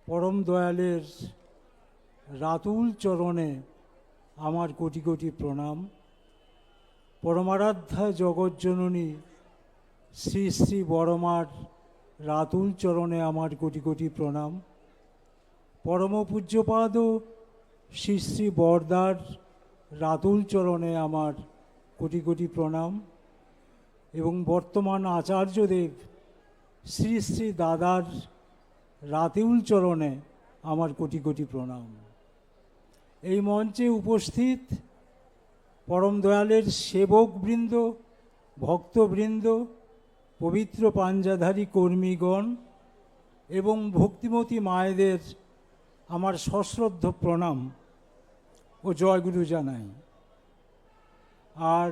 পরম দয়ালের রাতুল চরণে আমার কোটি কোটি প্রণাম। পরমারাধ্যা জগজ্জননী শ্রী শ্রী বড়মার রাতুল চরণে আমার কোটি কোটি প্রণাম। পরম পূজ্যপাদ শ্রী শ্রী বরদার রাতুল চরণে আমার কোটি কোটি প্রণাম এবং বর্তমান আচার্যদেব শ্রী শ্রী দাদার রাতুল চরণে আমার কোটি কোটি প্রণাম। এই মঞ্চে উপস্থিত পরম দয়ালের সেবকবৃন্দ, ভক্তবৃন্দ, পবিত্র পাঞ্জাধারী কর্মীগণ এবং ভক্তিমতী মায়েদের আমার সশ্রদ্ধ প্রণাম ও জয়গুরু জানাই। আর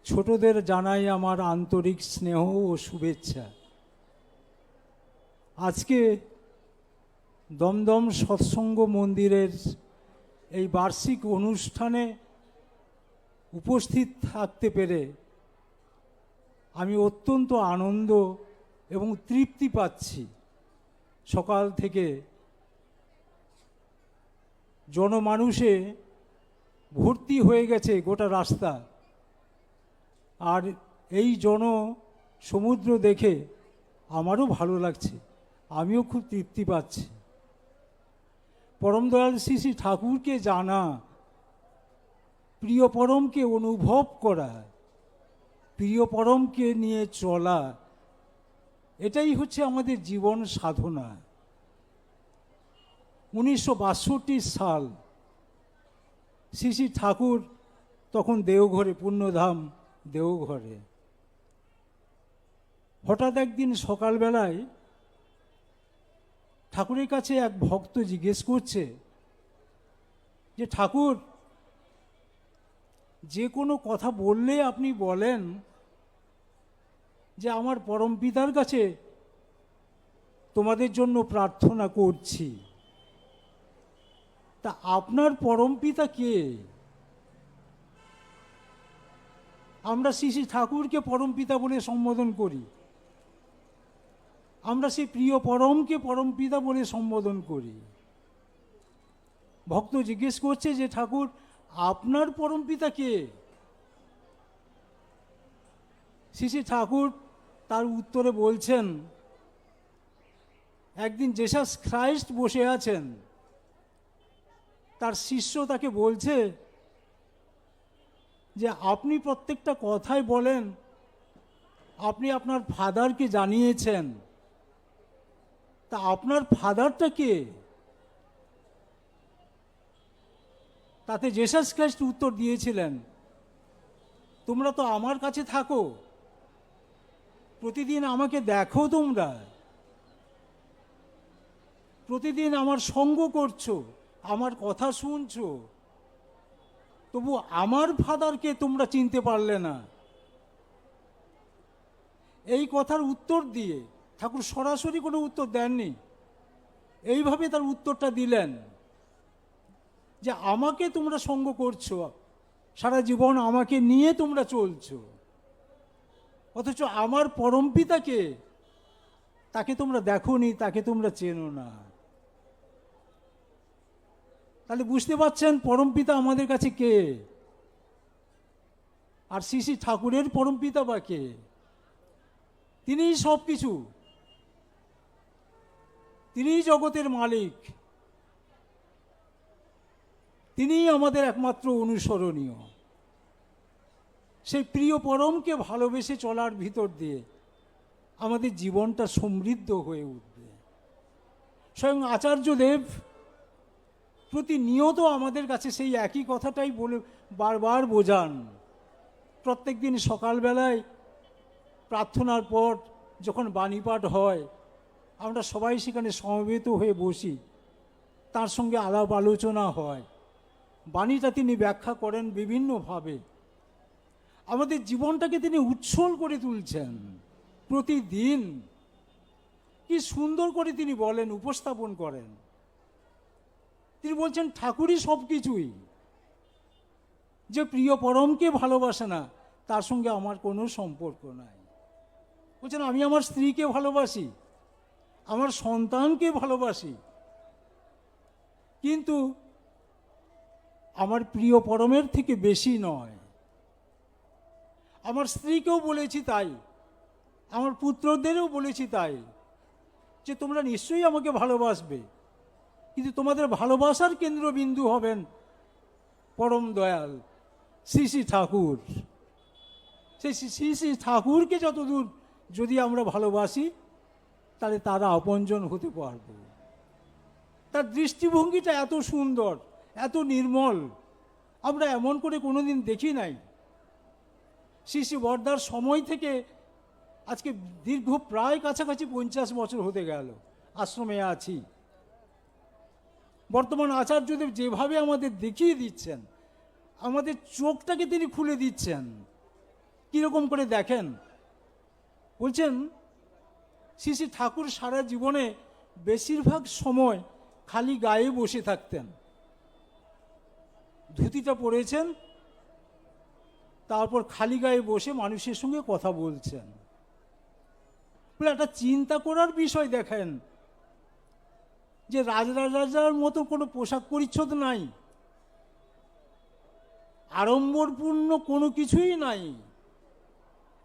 ছোটদের জানাই আমার আন্তরিক স্নেহ ও শুভেচ্ছা। আজকে দমদম সৎসঙ্গ মন্দিরের এই বার্ষিক অনুষ্ঠানে উপস্থিত থাকতে পেরে আমি অত্যন্ত আনন্দ এবং তৃপ্তি পাচ্ছি। সকাল থেকে জনমানুষে ভর্তি হয়ে গেছে গোটা রাস্তা, আর এই সমুদ্র দেখে আমারও ভালো লাগছে, আমিও খুব তৃপ্তি পাচ্ছি। পরম দয়াল শ্রী শ্রী ঠাকুরকে জানা, প্রিয় পরমকে অনুভব করা, প্রিয় পরমকে নিয়ে চলা, এটাই হচ্ছে আমাদের জীবন সাধনা। 1962 সাল শ্রী শ্রী ঠাকুর তখন দেওঘরে, পুণ্যধাম দেওঘরে। হঠাৎ একদিন সকালবেলায় ঠাকুরের কাছে এক ভক্ত জিজ্ঞেস করছে যে, ঠাকুর, যে কোনো কথা বললে আপনি বলেন যে আমার পরমপিতার কাছে তোমাদের জন্য প্রার্থনা করছি। তা আপনার পরমপিতা কে? আমরা শ্রী শ্রী ঠাকুরকে পরমপিতা বলে সম্বোধন করি, আমরা সেই প্রিয় পরমকে পরমপিতা বলে সম্বোধন করি। ভক্ত জিজ্ঞেস করছে যে, ঠাকুর, আপনার পরমপিতা কে? শ্রী শ্রী ঠাকুর তার উত্তরে বলছেন, একদিন জেসাস খ্রাইস্ট বসে আছেন, তার শিষ্য তাকে বলছে যে আপনি প্রত্যেকটা কথাই বলেন আপনি আপনার ফাদারকে জানিয়েছেন, তা আপনার ফাদারটা কে? তাতে জেসাস খ্রাইস্ট উত্তর দিয়েছিলেন, তোমরা তো আমার কাছে থাকো, প্রতিদিন আমাকে দেখো, তোমরা প্রতিদিন আমার সঙ্গ করছো, আমার কথা শুনছো, তবু আমার ফাদারকে তোমরা চিনতে পারলে না। এই কথার উত্তর দিয়ে ঠাকুর সরাসরি কোনো উত্তর দেননি, এইভাবে তার উত্তরটা দিলেন যে আমাকে তোমরা সঙ্গ করছো, সারা জীবন আমাকে নিয়ে তোমরা চলছো, অথচ আমার পরমপিতাকে তাকে তোমরা দেখোনি, তাকে তোমরা চেনো না। তাহলে বুঝতে পারছেন পরমপিতা আমাদের কাছে কে, আর শ্রী শ্রী ঠাকুরের পরমপিতা বা কে? তিনিই সব কিছু, তিনিই জগতের মালিক, তিনিই আমাদের একমাত্র অনুসরণীয়। সেই প্রিয় পরমকে ভালোবেসে চলার ভিতর দিয়ে আমাদের জীবনটা সমৃদ্ধ হয়ে উঠবে। স্বয়ং আচার্যদেব প্রতিনিয়ত আমাদের কাছে সেই একই কথাটাই বলে বারবার বোঝান। প্রত্যেক দিন সকালবেলায় প্রার্থনার পর যখন বাণীপাঠ হয়, আমরা সবাই সেখানে সমবেত হয়ে বসি, তার সঙ্গে আলাপ আলোচনা হয়, বাণীটা তিনি ব্যাখ্যা করেন বিভিন্নভাবে। আমাদের জীবনটাকে তিনি উচ্ছল করে তুলছেন প্রতিদিন। কি সুন্দর করে তিনি বলেন, উপস্থাপন করেন। তিনি বলছেন ঠাকুরই সব কিছুই, যে প্রিয় পরমকে ভালোবাসে না তার সঙ্গে আমার কোনো সম্পর্ক নাই। বলছেন আমি আমার স্ত্রীকে ভালোবাসি, আমার সন্তানকে ভালোবাসি, কিন্তু আমার প্রিয় পরমের থেকে বেশি নয়। আমার স্ত্রীকেও বলেছি তাই, আমার পুত্রদেরও বলেছি তাই, যে তোমরা নিশ্চয়ই আমাকে ভালোবাসবে, কিন্তু তোমাদের ভালোবাসার কেন্দ্রবিন্দু হবেন পরম দয়াল শ্রী শ্রী ঠাকুর। সেই শ্রী শ্রী ঠাকুরকে যতদূর যদি আমরা ভালোবাসি, তাহলে তারা আপনজন হতে পারব। তার দৃষ্টিভঙ্গিটা এত সুন্দর, এত নির্মল, আমরা এমন করে কোনোদিন দেখি নাই। শ্রী শ্রী বরদার সময় থেকে আজকে দীর্ঘ প্রায় কাছাকাছি 50 বছর হতে গেল আশ্রমে আছি। বর্তমান আচার্যদেব যেভাবে আমাদের দেখিয়ে দিচ্ছেন, আমাদের চোখটাকে তিনি খুলে দিচ্ছেন। কীরকম করে দেখেন, বলছেন শ্রী শ্রী ঠাকুর সারা জীবনে বেশিরভাগ সময় খালি গায়ে বসে থাকতেন। ধুতিটা পরেছেন, তারপর খালি গায়ে বসে মানুষের সঙ্গে কথা বলছেন। বলে একটা চিন্তা করার বিষয়, দেখেন যে রাজার মতো কোনো পোশাক পরিচ্ছদ নাই, আড়ম্বরপূর্ণ কোনো কিছুই নাই।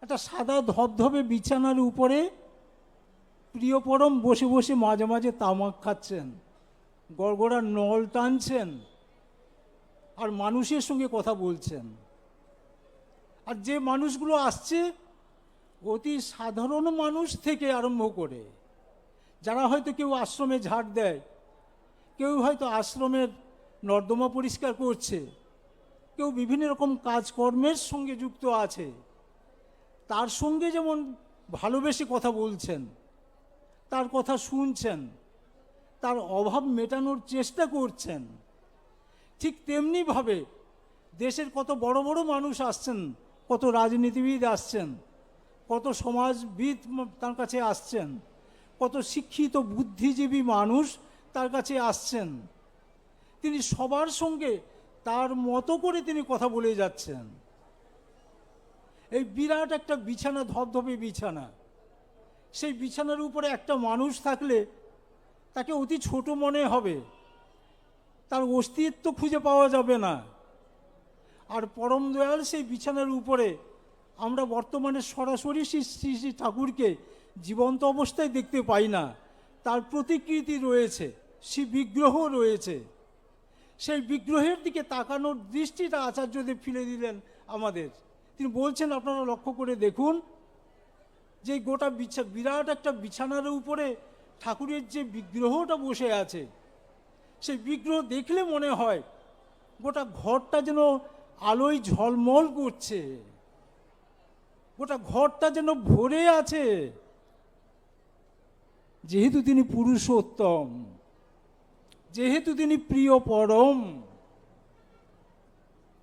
একটা সাদা ধবধবে বিছানার উপরে প্রিয় পরম বসে বসে মাঝে মাঝে তামাক খাচ্ছেন, গড়গড়া নল টানছেন, আর মানুষের সঙ্গে কথা বলছেন। আর যে মানুষগুলো আসছে, অতি সাধারণ মানুষ থেকে আরম্ভ করে, যারা হয়তো কেউ আশ্রমে ঝাড় দেয়, কেউ হয়তো আশ্রমের নর্দমা পরিষ্কার করছে, কেউ বিভিন্ন রকম কাজকর্মের সঙ্গে যুক্ত আছে, তার সঙ্গে যেমন ভালোবেসে কথা বলছেন, তার কথা শুনছেন, তার অভাব মেটানোর চেষ্টা করছেন, ঠিক তেমনিভাবে দেশের কত বড় বড় মানুষ আসছেন, কত রাজনীতিবিদ আসছেন, কত সমাজবিদ তার কাছে আসছেন, কত শিক্ষিত বুদ্ধিজীবী মানুষ তার কাছে আসছেন। তিনি সবার সঙ্গে তার মতো করে তিনি কথা বলে যাচ্ছেন। এই বিরাট একটা বিছানা, ধবধবে বিছানা, সেই বিছানার উপরে একটা মানুষ থাকলে তাকে অতি ছোট মনে হবে, তার অস্তিত্ব খুঁজে পাওয়া যাবে না। আর পরম দয়াল সেই বিছানার উপরে আমরা বর্তমানে সরাসরি শ্রী শ্রী ঠাকুরকে জীবন্ত অবস্থায় দেখতে পাই না, তার প্রতিকৃতি রয়েছে, সেই বিগ্রহ রয়েছে। সেই বিগ্রহের দিকে তাকানোর দৃষ্টিটা আচার্যদেব ফেলে দিলেন আমাদের। তিনি বলছেন, আপনারা লক্ষ্য করে দেখুন যে গোটা বিরাট একটা বিছানার উপরে ঠাকুরের যে বিগ্রহটা বসে আছে, সেই বিগ্রহ দেখলে মনে হয় গোটা ঘরটা যেন আলোয় ঝলমল করছে, গোটা ঘরটা যেন ভরে আছে। যেহেতু তিনি পুরুষোত্তম, যেহেতু তিনি প্রিয় পরম,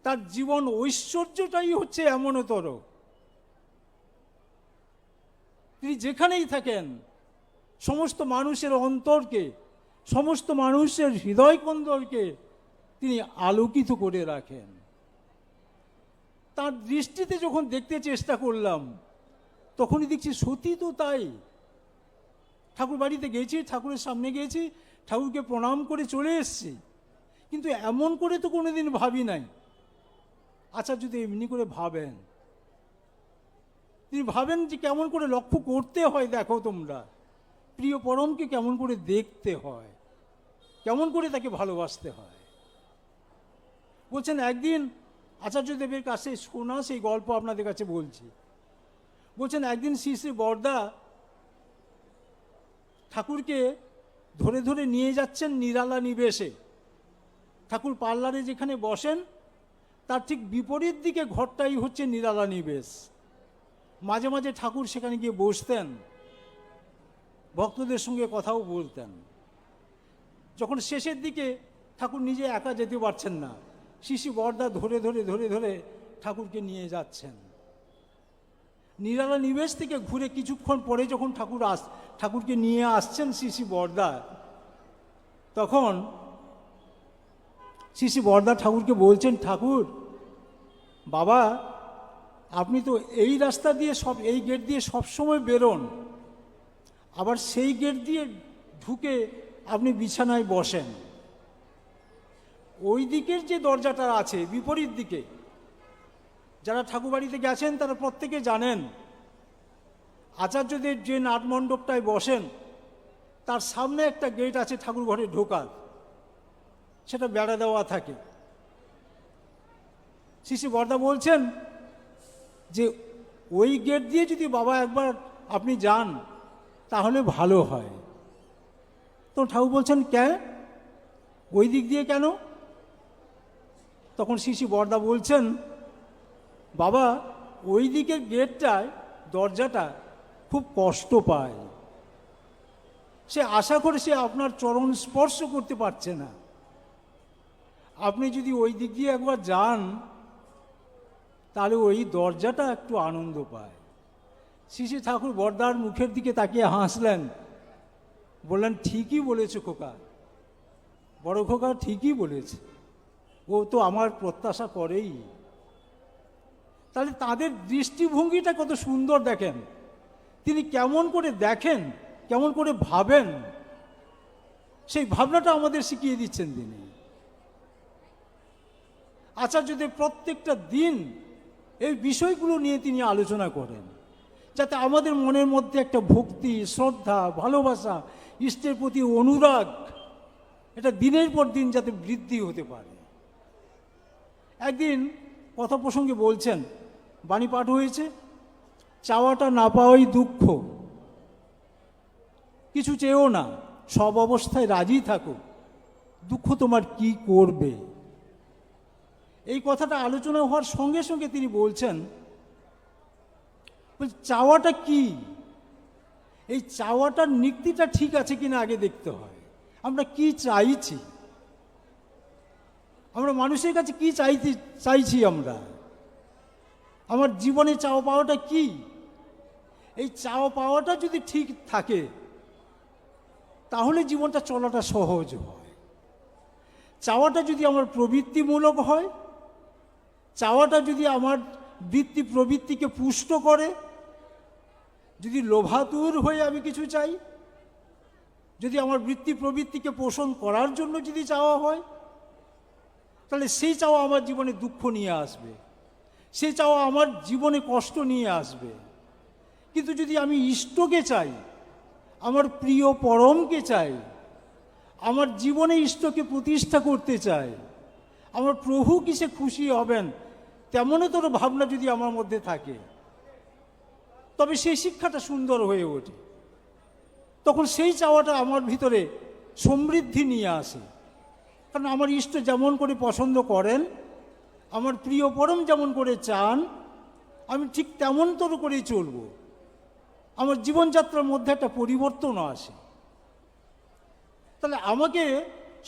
তার জীবন ঐশ্বর্যটাই হচ্ছে এমনতর। তিনি যেখানেই থাকেন সমস্ত মানুষের অন্তরকে, সমস্ত মানুষের হৃদয় কন্দরকে তিনি আলোকিত করে রাখেন। তার দৃষ্টিতে যখন দেখতে চেষ্টা করলাম, তখনই দেখছি সত্যি তো তাই। ঠাকুর বাড়িতে গেছি, ঠাকুরের সামনে গিয়েছি, ঠাকুরকে প্রণাম করে চলে এসেছি, কিন্তু এমন করে তো কোনোদিন ভাবি নাই। আচ্ছা, যদি এমনি করে ভাবেন, তিনি ভাবেন যে কেমন করে লক্ষ্য করতে হয়, দেখো তোমরা প্রিয় পরমকে কেমন করে দেখতে হয়, কেমন করে তাকে ভালোবাসতে হয়। বলছেন, একদিন আচার্যদেবের কাছে শোনা সেই গল্প আপনাদের কাছে বলছি। বলছেন, একদিন শ্রী শ্রী বরদা ঠাকুরকে ধরে ধরে নিয়ে যাচ্ছেন নিরালা নিবেশে। ঠাকুর পার্লারে যেখানে বসেন, তার ঠিক বিপরীত দিকে ঘরটাই হচ্ছে নিরালা নিবেশ। মাঝে মাঝে ঠাকুর সেখানে গিয়ে বসতেন, ভক্তদের সঙ্গে কথাও বলতেন। যখন শেষের দিকে ঠাকুর নিজে একা যেতে পারছেন না, শ্রী শ্রী বরদা ধরে ধরে ধরে ধরে ঠাকুরকে নিয়ে যাচ্ছেন। নিরালা নিবেশ থেকে ঘুরে কিছুক্ষণ পরে যখন ঠাকুরকে নিয়ে আসছেন শ্রী শ্রী বরদা, তখন শ্রী শ্রী বরদা ঠাকুরকে বলছেন, ঠাকুর বাবা, আপনি তো এই রাস্তা দিয়ে এই গেট দিয়ে সবসময় বেরোন, আবার সেই গেট দিয়ে ঢুকে আপনি বিছানায় বসেন। ওই দিকের যে দরজাটা আছে বিপরীত দিকে, যারা ঠাকুরবাড়িতে গেছেন তারা প্রত্যেকে জানেন, আচার্যদের যে নাটমণ্ডপটায় বসেন তার সামনে একটা গেট আছে ঠাকুর ঘরে ঢোকার, সেটা বেড়া দেওয়া থাকে। শ্রী শ্রী বরদা বলছেন যে ওই গেট দিয়ে যদি বাবা একবার আপনি যান তাহলে ভালো হয়। তো ঠাকুর বলছেন কেন, ওই দিক দিয়ে কেন? তখন শ্রী শ্রী বরদা বলছেন, বাবা ওই দিকের গেটটায় দরজাটা খুব কষ্ট পায়, সে আশা করে সে আপনার চরণ স্পর্শ করতে পারছে না। আপনি যদি ওই দিক দিয়ে একবার যান তাহলে ওই দরজাটা একটু আনন্দ পায়। শ্রী শ্রী ঠাকুর বরদার মুখের দিকে তাকিয়ে হাসলেন, বললেন ঠিকই বলেছে খোকা, বড় খোকা ঠিকই বলেছে, ও তো আমার প্রত্যাশা করেই। তাহলে তাদের দৃষ্টিভঙ্গিটা কত সুন্দর দেখেন, তিনি কেমন করে দেখেন, কেমন করে ভাবেন, সেই ভাবনাটা আমাদের শিখিয়ে দিচ্ছেন তিনি। আচার্যদের প্রত্যেকটা দিন এই বিষয়গুলো নিয়ে তিনি আলোচনা করেন, যাতে আমাদের মনের মধ্যে একটা ভক্তি, শ্রদ্ধা, ভালোবাসা, ইষ্টের প্রতি অনুরাগ, এটা দিনের পর দিন যাতে বৃদ্ধি হতে পারে। একদিন কথা প্রসঙ্গে বলছেন, বাণী পাঠ হয়েছে, চাওয়াটা না পাওয়াই দুঃখ, কিছু চেয়েও না, সব অবস্থায় রাজি থাকো, দুঃখ তোমার কি করবে। এই কথাটা আলোচনা হওয়ার সঙ্গে সঙ্গে তিনি বলছেন, চাওয়াটা কি, এই চাওয়াটার নিক্তিটা ঠিক আছে কিনা আগে দেখতে হয়। আমরা কি চাইছি, আমরা মানুষের কাছে কি চাইছি, আমরা আমার জীবনে চাওয়া পাওয়াটা কি, এই চাওয়া পাওয়াটা যদি ঠিক থাকে তাহলে জীবনটা চলাটা সহজ হয়। চাওয়াটা যদি আমার প্রবৃত্তিমূলক হয়, চাওয়াটা যদি আমার বৃত্তি প্রবৃত্তিকে পুষ্ট করে, যদি লোভাতুর হয়ে আমি কিছু চাই, যদি আমার বৃত্তি প্রবৃত্তিকে পোষণ করার জন্য যদি চাওয়া হয়, তাহলে সেই চাওয়া আমার জীবনে দুঃখ নিয়ে আসবে, সেই চাওয়া আমার জীবনে কষ্ট নিয়ে আসবে। কিন্তু যদি আমি ইষ্টকে চাই, আমার প্রিয় পরমকে চাই, আমার জীবনে ইষ্টকে প্রতিষ্ঠা করতে চাই, আমার প্রভু কিসে খুশি হবেন তেমনতর ভাবনা যদি আমার মধ্যে থাকে, তবে সেই শিক্ষাটা সুন্দর হয়ে ওঠে। তখন সেই চাওয়াটা আমার ভিতরে সমৃদ্ধি নিয়ে আসে। কারণ আমার ইষ্ট যেমন করে পছন্দ করেন, আমার প্রিয় পরম যেমন করে চান, আমি ঠিক তেমনতর করেই চলব। আমার জীবনযাত্রার মধ্যে একটা পরিবর্তন আসে। তাহলে আমাকে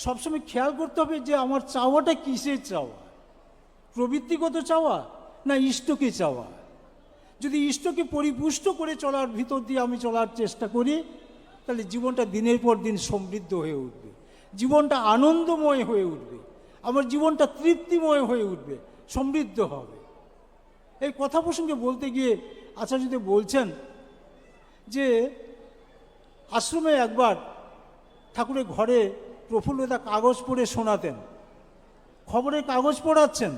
সবসময় খেয়াল করতে হবে যে আমার চাওয়াটা কিসের চাওয়া, প্রবৃত্তিগত চাওয়া না ইষ্টকে চাওয়া। যদি ইষ্টকে পরিপুষ্ট করে চলার ভিতর দিয়ে আমি চলার চেষ্টা করি, তাহলে জীবনটা দিনের পর দিন সমৃদ্ধ হয়ে উঠবে, জীবনটা আনন্দময় হয়ে উঠবে, আমার জীবনটা তৃপ্তিময় হয়ে উঠবে, সমৃদ্ধ হবে। এই কথা প্রসঙ্গে বলতে গিয়ে আচার্যদেব বলছেন যে আশ্রমে একবার ঠাকুরের ঘরে প্রফুল্লদা কাগজ পড়ে শোনাতেন, খবরের কাগজ পড়াচ্ছেন,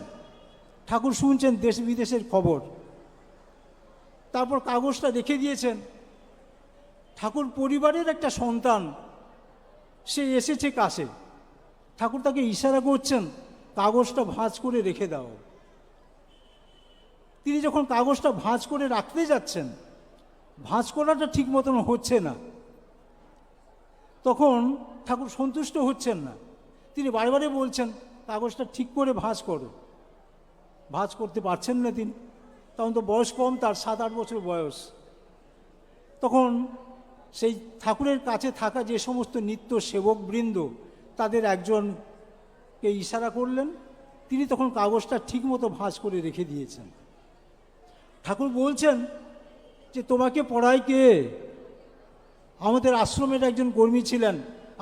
ঠাকুর শুনছেন দেশ বিদেশের খবর, তারপর কাগজটা রেখে দিয়েছেন। ঠাকুর পরিবারের একটা সন্তান, সে এসেছে কাছে, ঠাকুর তাকে ইশারা করছেন কাগজটা ভাঁজ করে রেখে দাও। তিনি যখন কাগজটা ভাঁজ করে রাখতে যাচ্ছেন, ভাঁজ করাটা ঠিক মতন হচ্ছে না, তখন ঠাকুর সন্তুষ্ট হচ্ছেন না, তিনি বারে বলছেন কাগজটা ঠিক করে ভাঁজ করো। ভাঁজ করতে পারছেন না তিনি, তখন তো বয়স কম, তার 7-8 বছর বয়স। তখন সেই ঠাকুরের কাছে থাকা যে সমস্ত নিত্য সেবকবৃন্দ, তাদের একজনকে ইশারা করলেন, তিনি তখন কাগজটা ঠিকমতো ভাঁজ করে রেখে দিয়েছেন। ঠাকুর বলছেন যে তোমাকে পড়ায় কে? আমাদের আশ্রমের একজন কর্মী ছিলেন,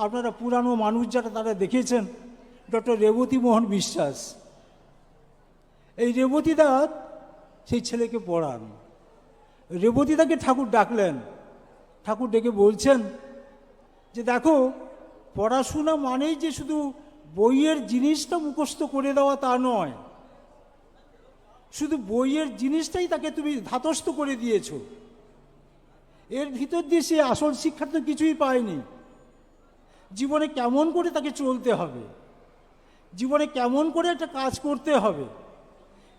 আপনারা পুরানো মানুষ যারা তারা দেখেছেন, ডক্টর রেবতী মোহন বিশ্বাস। এই ঠাকুর ডেকে বলছেন যে দেখো, পড়াশোনা মানেই যে শুধু বইয়ের জিনিসটা মুখস্থ করে দেওয়া তা নয়, শুধু বইয়ের জিনিসটাই তাকে তুমি ধাতস্থ করে দিয়েছ, এর ভিতর দিয়ে সে আসল শিক্ষা তো কিছুই পায়নি। জীবনে কেমন করে তাকে চলতে হবে, জীবনে কেমন করে একটা কাজ করতে হবে,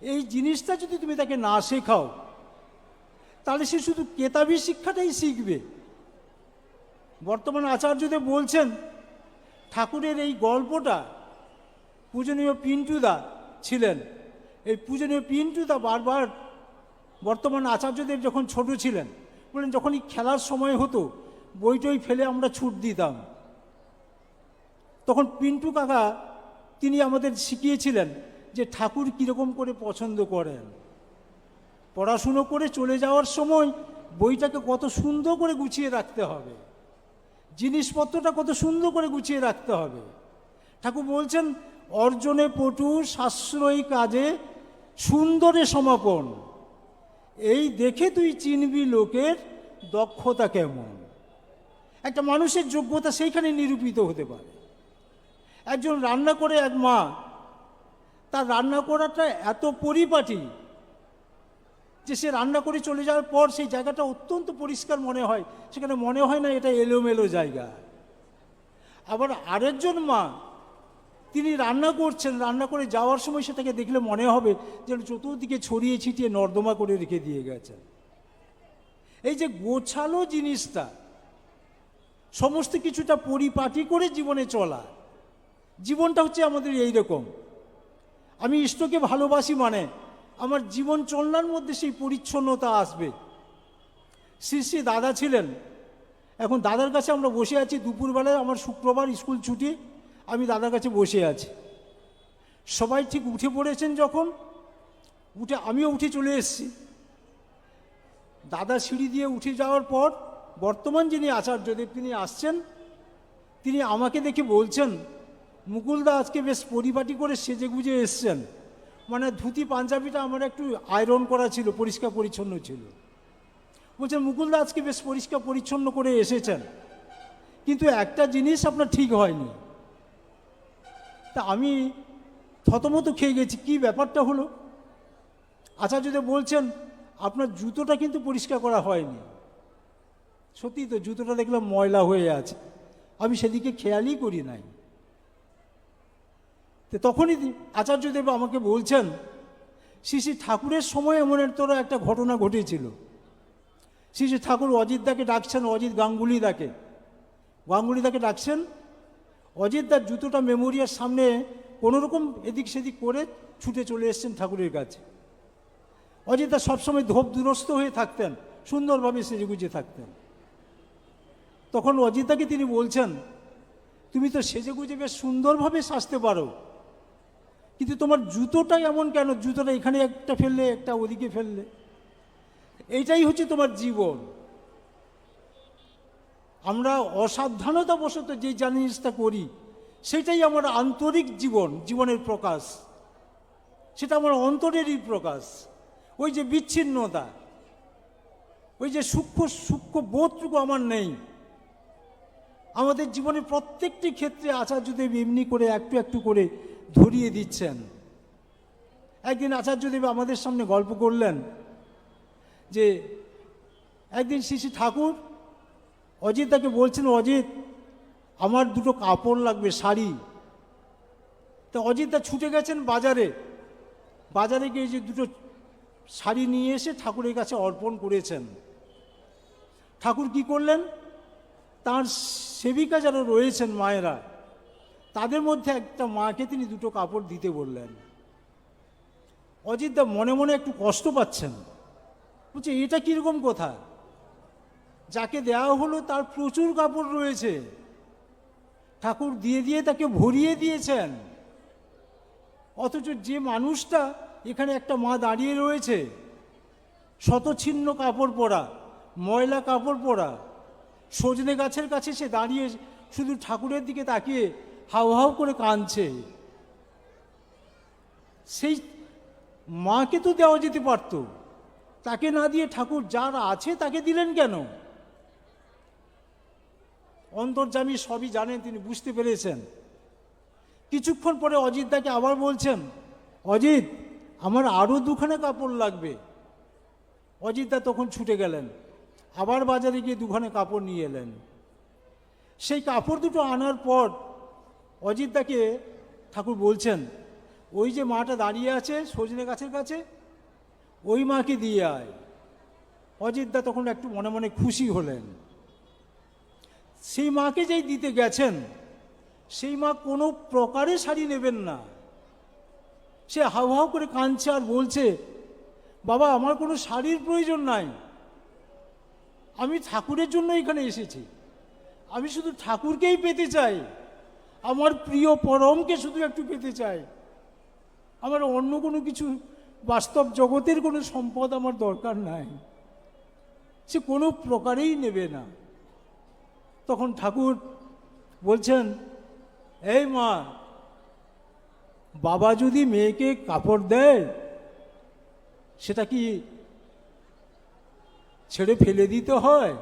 এই জিনিসটা যদি তুমি তাকে না শেখাও, তাহলে সে শুধু কেতাবি শিক্ষাটাই শিখবে। বর্তমান আচার্যদেব বলছেন, ঠাকুরের এই গল্পটা পূজনীয় পিন্টুদা ছিলেন, এই পূজনীয় পিন্টুদা বারবার বর্তমান আচার্যদেব যখন ছোট ছিলেন বললেন, যখনই খেলার সময় হতো বইটই ফেলে আমরা ছুট দিতাম, তখন পিন্টু কাকা তিনি আমাদের শিখিয়েছিলেন যে ঠাকুর কীরকম করে পছন্দ করেন। পড়াশুনো করে চলে যাওয়ার সময় বইটাকে কত সুন্দর করে গুছিয়ে রাখতে হবে, জিনিসপত্রটা কত সুন্দর করে গুছিয়ে রাখতে হবে। ঠাকুর বলছেন, অর্জনে পটু সাশ্রয়ী কাজে সুন্দরে সমাপন, এই দেখে তুই চিনবি লোকের দক্ষতা কেমন। একটা মানুষের যোগ্যতা সেইখানে নিরূপিত হতে পারে। একজন রান্না করে এক মা, তার রান্না করাটা এত পরিপাটি যে সে রান্না করে চলে যাওয়ার পর সেই জায়গাটা অত্যন্ত পরিষ্কার মনে হয়, সেখানে মনে হয় না এটা এলোমেলো জায়গা। আবার আরেকজন মা, তিনি রান্না করছেন, রান্না করে যাওয়ার সময় সেটাকে দেখলে মনে হবে যেন চতুর্দিকে ছড়িয়ে ছিটিয়ে নর্দমা করে রেখে দিয়ে গেছেন। এই যে গোছালো জিনিসটা, সমস্ত কিছুটা পরিপাটি করে জীবনে চলা, জীবনটা হচ্ছে আমাদের এই রকম। আমি ইষ্টকে ভালোবাসি মানে আমার জীবন চলনার মধ্যে সেই পরিচ্ছন্নতা আসবে। শ্রী শ্রী দাদা ছিলেন, এখন দাদার কাছে আমরা বসে আছি, দুপুরবেলায় আমার শুক্রবার স্কুল ছুটি, আমি দাদার কাছে বসে আছি। সবাই ঠিক উঠে পড়েছেন, যখন উঠে আমিও উঠে চলে এসেছি। দাদা সিঁড়ি দিয়ে উঠে যাওয়ার পর বর্তমান যিনি আচার্যদেব তিনি আসছেন, তিনি আমাকে দেখে বলছেন, মুকুলদা আজকে বেশ পরিপাটি করে সেজে গুজে এসছেন। মানে ধুতি পাঞ্জাবিটা আমার একটু আয়রন করা ছিল, পরিষ্কার পরিচ্ছন্ন ছিল। বলছেন, মুকুলদা আজকে বেশ পরিষ্কার পরিচ্ছন্ন করে এসেছেন, কিন্তু একটা জিনিস আপনার ঠিক হয়নি। তা আমি থতমত খেয়ে গেছি, কি ব্যাপারটা হলো? আচার্যদেব বলছেন, আপনার জুতোটা কিন্তু পরিষ্কার করা হয়নি। সত্যি তো, জুতোটা দেখলাম ময়লা হয়ে আছে, আমি সেদিকে খেয়ালই করি নাই। তো তখনই আচার্যদেব আমাকে বলছেন, শ্রী শ্রী ঠাকুরের সময় এমন একটা ঘটনা ঘটেছিল। শ্রী শ্রী ঠাকুর অজিতদাকে ডাকছেন, অজিত গাঙ্গুলিদাকে ডাকছেন। অজিতদার জুতোটা মেমোরিয়ার সামনে কোনোরকম এদিক সেদিক করে ছুটে চলে এসছেন ঠাকুরের কাছে। অজিতদা সবসময় ধোপ দুরস্ত হয়ে থাকতেন, সুন্দরভাবে সেজে গুজে থাকতেন। তখন অজিতদাকে তিনি বলছেন, তুমি তো সেজে গুজে বেশ সুন্দরভাবে সাজতে পারো, কিন্তু তোমার জুতোটা এমন কেন? জুতোটা এখানে একটা ফেললে, একটা ওদিকে ফেললে। এইটাই হচ্ছে তোমার জীবন। আমরা অসাবধানতাবশত যে জিনিসটা করি, সেটাই আমার আন্তরিক জীবনের প্রকাশ, সেটা আমার অন্তরেরই প্রকাশ। ওই যে বিচ্ছিন্নতা, ওই যে সূক্ষ্ম বোধটুকু আমার নেই। আমাদের জীবনের প্রত্যেকটি ক্ষেত্রে আচার্যদেব এমনি করে একটু একটু করে ধরিয়ে দিচ্ছেন। একদিন আচার্যদেব আমাদের সামনে গল্প করলেন যে একদিন শ্রী শ্রী ঠাকুর অজিতদাকে বলছেন, অজিত আমার দুটো কাপড় লাগবে, শাড়ি। তা অজিতদা ছুটে গেছেন বাজারে গিয়ে যে দুটো শাড়ি নিয়ে এসে ঠাকুরের কাছে অর্পণ করেছেন। ঠাকুর কি করলেন, তার সেবিকা যারা রয়েছেন মায়েরা, তাদের মধ্যে একটা মাকে তিনি দুটো কাপড় দিতে বললেন। অজিতদা মনে মনে একটু কষ্ট পাচ্ছেন, বলছে এটা কীরকম কথা? যাকে দেওয়া হলো তার প্রচুর কাপড় রয়েছে, ঠাকুর দিয়ে তাকে ভরিয়ে দিয়েছেন, অথচ যে মানুষটা এখানে একটা মা দাঁড়িয়ে রয়েছে, শতছিন্ন কাপড় পরা, ময়লা কাপড় পরা, সজনে গাছের কাছে সে দাঁড়িয়ে শুধু ঠাকুরের দিকে তাকিয়ে হাউ হাউ করে কাঁদছে। সেই মাকে তো দেওয়া যেতে পারত, তাকে না দিয়ে ঠাকুর যার আছে তাকে দিলেন কেন? অন্তর্যামী সবই জানেন, তিনি বুঝতে পেরেছেন। কিছুক্ষণ পরে অজিতদাকে আবার বলছেন, অজিত, আমার আরও দুখানা কাপড় লাগবে। অজিতদা তখন ছুটে গেলেন, আবার বাজারে গিয়ে দুখানা কাপড় নিয়ে এলেন। সেই কাপড় দুটো আনার পর অজিতদাকে ঠাকুর বলছেন, ওই যে মাটা দাঁড়িয়ে আছে সজনে গাছের কাছে, ওই মাকে দিয়ে আয়। অজিতদা তখন একটু মনে মনে খুশি হলেন। সেই মাকে যেই দিতে গেছেন, সেই মা কোনো প্রকারে শাড়ি নেবেন না। সে হাউ হাউ করে কাঁদছে আর বলছে, বাবা, আমার কোনো শাড়ির প্রয়োজন নাই, আমি ঠাকুরের জন্য এখানে এসেছি, আমি শুধু ঠাকুরকেই পেতে চাই, আমার প্রিয় পরমকে শুধু একটু পেতে চাই, আমার অন্য কোনো কিছু বাস্তব জগতের কোনো সম্পদ আমার দরকার নাই। সে কোনো প্রকারেই নেবে না। তখন ঠাকুর বলছেন, এই মা, বাবা যদি মেয়েকে কাপড় দেয়, সেটা কি ছেড়ে ফেলে দিতে হয়?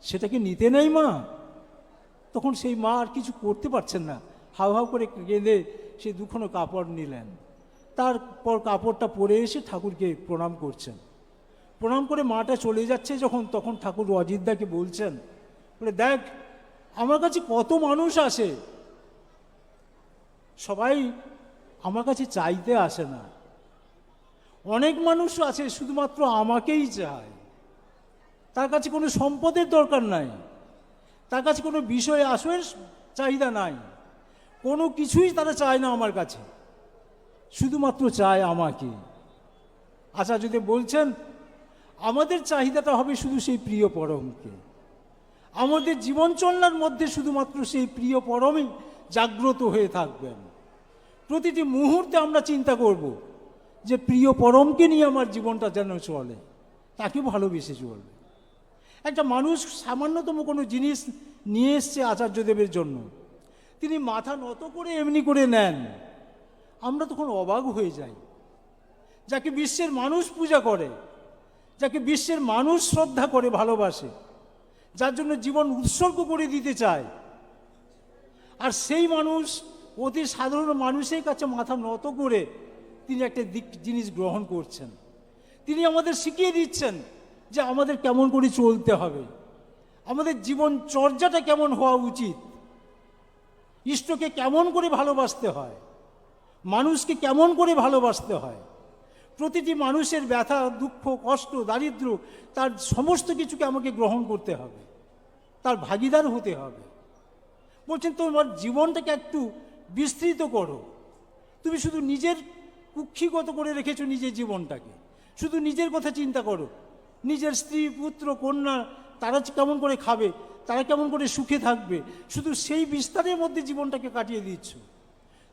সেটা কি নিতে নেই মা? তখন সেই মা আর কিছু করতে পারছেন না, হাউ হাউ করে কেঁদে সেই দুখানা কাপড় নিলেন। তারপর কাপড়টা পরে এসে ঠাকুরকে প্রণাম করছেন। প্রণাম করে মাটা চলে যাচ্ছে যখন, তখন ঠাকুর অজিতদাকে বলছেন, বলে, দেখ, আমার কাছে কত মানুষ আসে, সবাই আমার কাছে চাইতে আসে না। অনেক মানুষ আছে শুধুমাত্র আমাকেই চায়, তার কাছে কোনো সম্পদের দরকার নাই, তার কাছে কোনো বিষয় আশয়ের চাহিদা নাই, কোনো কিছুই তারা চায় না আমার কাছে, শুধুমাত্র চায় আমাকে। আচার্যদেব বলছেন, আমাদের চাহিদাটা হবে শুধু সেই প্রিয় পরমকে। আমাদের জীবন চলনার মধ্যে শুধুমাত্র সেই প্রিয় পরমই জাগ্রত হয়ে থাকবেন। প্রতিটি মুহূর্তে আমরা চিন্তা করব যে প্রিয় পরমকে নিয়ে আমার জীবনটা যেন চলে, তাকে ভালোবেসে চলবে। একটা মানুষ সামান্যতম কোনো জিনিস নিয়ে এসছে আচার্যদেবের জন্য, তিনি মাথা নত করে এমনি করে নেন, আমরা তখন অবাক হয়ে যাই। যাকে বিশ্বের মানুষ পূজা করে, যাকে বিশ্বের মানুষ শ্রদ্ধা করে, ভালোবাসে, যার জন্য জীবন উৎসর্গ করে দিতে চায়, আর সেই মানুষ অতি সাধারণ মানুষের কাছে মাথা নত করে তিনি একটা জিনিস গ্রহণ করছেন। তিনি আমাদের শিখিয়ে দিচ্ছেন যে আমাদের কেমন করে চলতে হবে, আমাদের জীবন চর্যাটা কেমন হওয়া উচিত, ইষ্টকে কেমন করে ভালোবাসতে হয়, মানুষকে কেমন করে ভালোবাসতে হয়, প্রতিটি মানুষের ব্যথা, দুঃখ, কষ্ট, দারিদ্র্য, তার সমস্ত কিছুকে আমাকে গ্রহণ করতে হবে, তার ভাগিদার হতে হবে। বলছেন, তোমার জীবনটাকে একটু বিস্তৃত করো। তুমি শুধু নিজের কুক্ষিগত করে রেখেছো নিজের জীবনটাকে, শুধু নিজের কথা চিন্তা করো, নিজের স্ত্রী, পুত্র, কন্যা, তারা কেমন করে খাবে, তারা কেমন করে সুখে থাকবে, শুধু সেই বিস্তারের মধ্যে জীবনটাকে কাটিয়ে দিচ্ছ।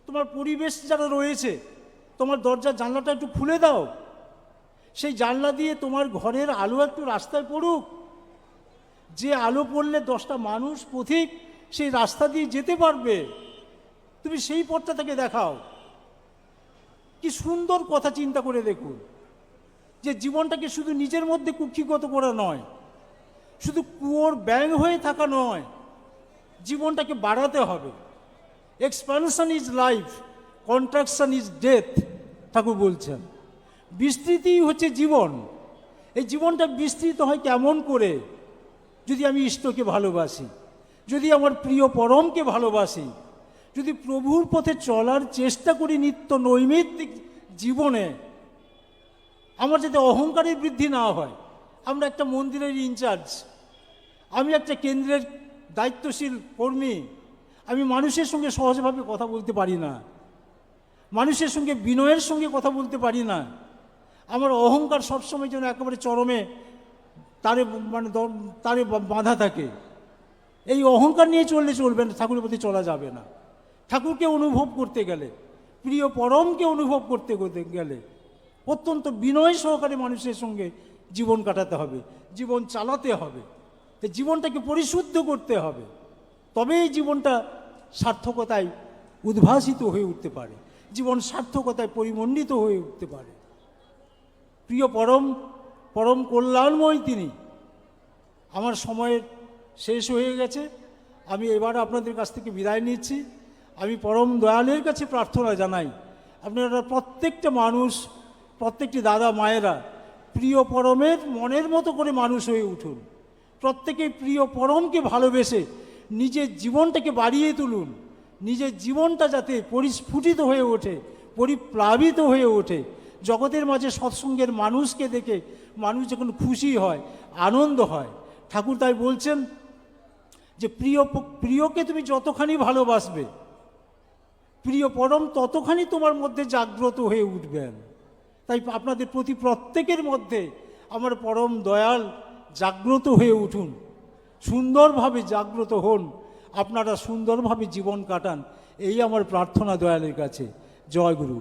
তোমার পরিবেশ যারা রয়েছে, তোমার দরজার জানলাটা একটু খুলে দাও, সেই জানলা দিয়ে তোমার ঘরের আলো একটু রাস্তায় পড়ুক, যে আলো পড়লে 10টা মানুষ পথিক সেই রাস্তা দিয়ে যেতে পারবে, তুমি সেই পথটা তাকে দেখাও। কি সুন্দর কথা, চিন্তা করে দেখুন, যে জীবনটাকে শুধু নিজের মধ্যে কুক্ষিগত করা নয়, শুধু কুয়োর ব্যাঙ হয়ে থাকা নয়, জীবনটাকে বাড়াতে হবে। Expansion is life, contraction is death, Thakur বলছেন। বিস্তৃতি হচ্ছে জীবন। এই জীবনটা বিস্তৃত হয় কেমন করে? যদি আমি ইষ্টকে ভালোবাসি, যদি আমার প্রিয় পরমকে ভালোবাসি, যদি প্রভুর পথে চলার চেষ্টা করি নিত্য নৈমিত্তিক জীবনে, আমার যাতে অহংকারের বৃদ্ধি না হয়। আমরা একটা মন্দিরের ইনচার্জ, আমি একটা কেন্দ্রের দায়িত্বশীল কর্মী, আমি মানুষের সঙ্গে সহজভাবে কথা বলতে পারি না, মানুষের সঙ্গে বিনয়ের সঙ্গে কথা বলতে পারি না। আমার অহংকার সবসময় যেন একেবারে চরমে তারে বাঁধা থাকে। এই অহংকার নিয়ে চলবে না, ঠাকুরের প্রতি চলা যাবে না। ঠাকুরকে অনুভব করতে গেলে, প্রিয় পরমকে অনুভব করতে গেলে অত্যন্ত বিনয় সহকারে মানুষের সঙ্গে জীবন কাটাতে হবে, জীবন চালাতে হবে, জীবনটাকে পরিশুদ্ধ করতে হবে। তবে এই জীবনটা সার্থকতায় উদ্ভাসিত হয়ে উঠতে পারে, জীবন সার্থকতায় পরিমণ্ডিত হয়ে উঠতে পারে। প্রিয় পরম কল্যাণময় তিনি। আমার সময়ের শেষ হয়ে গেছে। আমি এবার আপনাদের কাছ থেকে বিদায় নিচ্ছি। আমি পরম দয়ালের কাছে প্রার্থনা জানাই, আপনারা প্রত্যেকটা মানুষ, প্রত্যেকটি দাদা মায়েরা প্রিয় পরমের মনের মতো করে মানুষ হয়ে উঠুন। প্রত্যেকেই প্রিয় পরমকে ভালোবেসে নিজের জীবনটাকে বাড়িয়ে তুলুন। নিজের জীবনটা যাতে পরিস্ফুটিত হয়ে ওঠে, পরিপ্লাবিত হয়ে ওঠে। জগতের মাঝে সৎসঙ্গের মানুষকে দেখে মানুষ যখন খুশি হয়, আনন্দ হয়। ঠাকুর তাই বলছেন যে প্রিয়কে তুমি যতখানি ভালোবাসবে, প্রিয় পরম ততখানি তোমার মধ্যে জাগ্রত হয়ে উঠবেন। তাই আপনাদের প্রতি প্রত্যেকের মধ্যে আমার পরম দয়াল জাগ্রত হয়ে উঠুন, সুন্দরভাবে জাগ্রত হন, আপনারা সুন্দরভাবে জীবন কাটান, এই আমার প্রার্থনা দয়ালের কাছে। জয় গুরু।